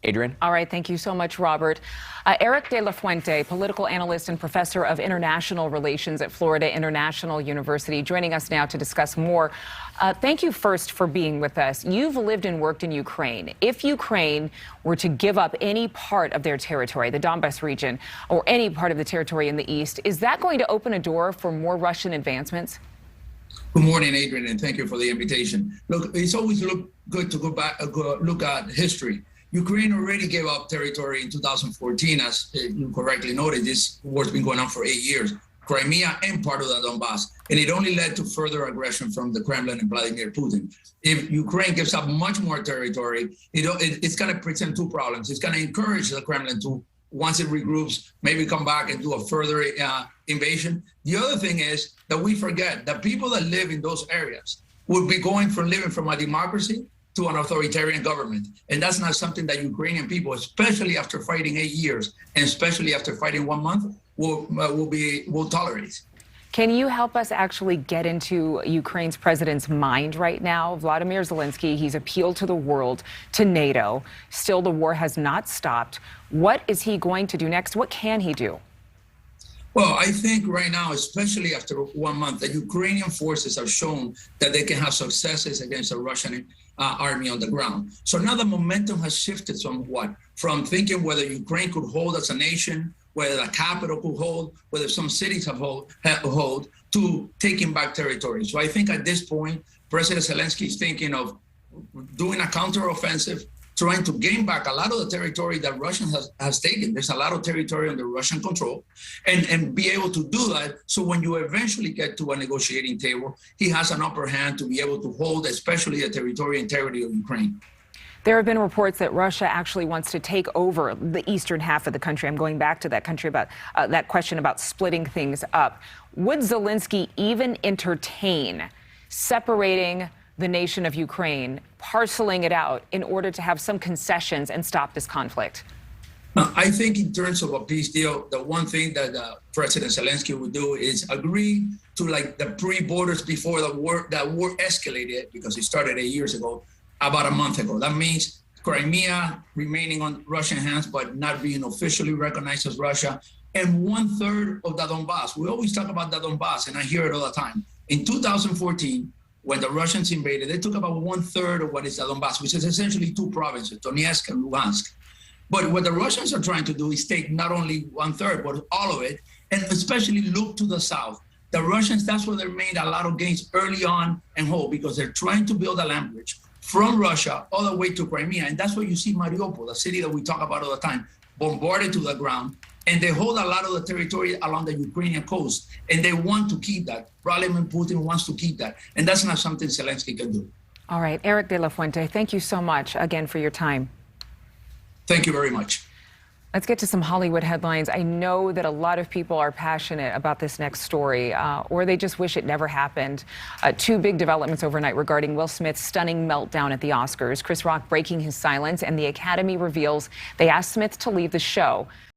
Adrian? All right, thank you so much, Robert. Eric de la Fuente, political analyst and professor of international relations at Florida International University, joining us now to discuss more. Thank you first for being with us. You've lived and worked in Ukraine. If Ukraine were to give up any part of their territory, the Donbas region, or any part of the territory in the east, is that going to open a door for more Russian advancements? Good morning, Adrian, and thank you for the invitation. Look, it's always good to go back, look at history. Ukraine already gave up territory in 2014, as you correctly noted. This war's been going on for 8 years, Crimea and part of the Donbass, and it only led to further aggression from the Kremlin and Vladimir Putin. If Ukraine gives up much more territory, it's going to present two problems. It's going to encourage the Kremlin to, once it regroups, maybe come back and do a further invasion. The other thing is that we forget that people that live in those areas would be going from living from a democracy to an authoritarian government. And that's not something that Ukrainian people, especially after fighting 8 years, and especially after fighting 1 month, will tolerate. Can you help us actually get into Ukraine's president's mind right now? Vladimir Zelensky, he's appealed to the world, to NATO. Still, the war has not stopped. What is he going to do next? What can he do? Well, I think right now, especially after 1 month, the Ukrainian forces have shown that they can have successes against the Russian army on the ground. So now the momentum has shifted somewhat from thinking whether Ukraine could hold as a nation, whether the capital could hold, whether some cities have hold, to taking back territory. So I think at this point, President Zelensky is thinking of doing a counteroffensive, trying to gain back a lot of the territory that Russia has taken. There's a lot of territory under Russian control, and be able to do that. So when you eventually get to a negotiating table, he has an upper hand to be able to hold, especially the territorial integrity of Ukraine. There have been reports that Russia actually wants to take over the eastern half of the country. I'm going back to that country about that question about splitting things up. Would Zelensky even entertain separating the nation of Ukraine, parceling it out in order to have some concessions and stop this conflict? I think in terms of a peace deal, the one thing that President Zelensky would do is agree to like the pre-borders before the war, that war escalated, because it started 8 years ago, about a month ago. That means Crimea remaining on Russian hands, but not being officially recognized as Russia, and 1/3 of the Donbass. We always talk about the Donbass, and I hear it all the time. In 2014, when the Russians invaded, they took about 1/3 of what is the Donbass, which is essentially 2 provinces, Donetsk and Luhansk. But what the Russians are trying to do is take not only 1/3, but all of it, and especially look to the south. The Russians, that's where they made a lot of gains early on and hold, because they're trying to build a land bridge from Russia all the way to Crimea. And that's where you see Mariupol, the city that we talk about all the time, bombarded to the ground. And they hold a lot of the territory along the Ukrainian coast, and they want to keep that. Vladimir Putin wants to keep that, and that's not something Zelensky can do. All right, Eric de la Fuente, thank you so much again for your time. Thank you very much. Let's get to some Hollywood headlines. I know that a lot of people are passionate about this next story, or they just wish it never happened. 2 big developments overnight regarding Will Smith's stunning meltdown at the Oscars. Chris Rock breaking his silence, and the Academy reveals they asked Smith to leave the show.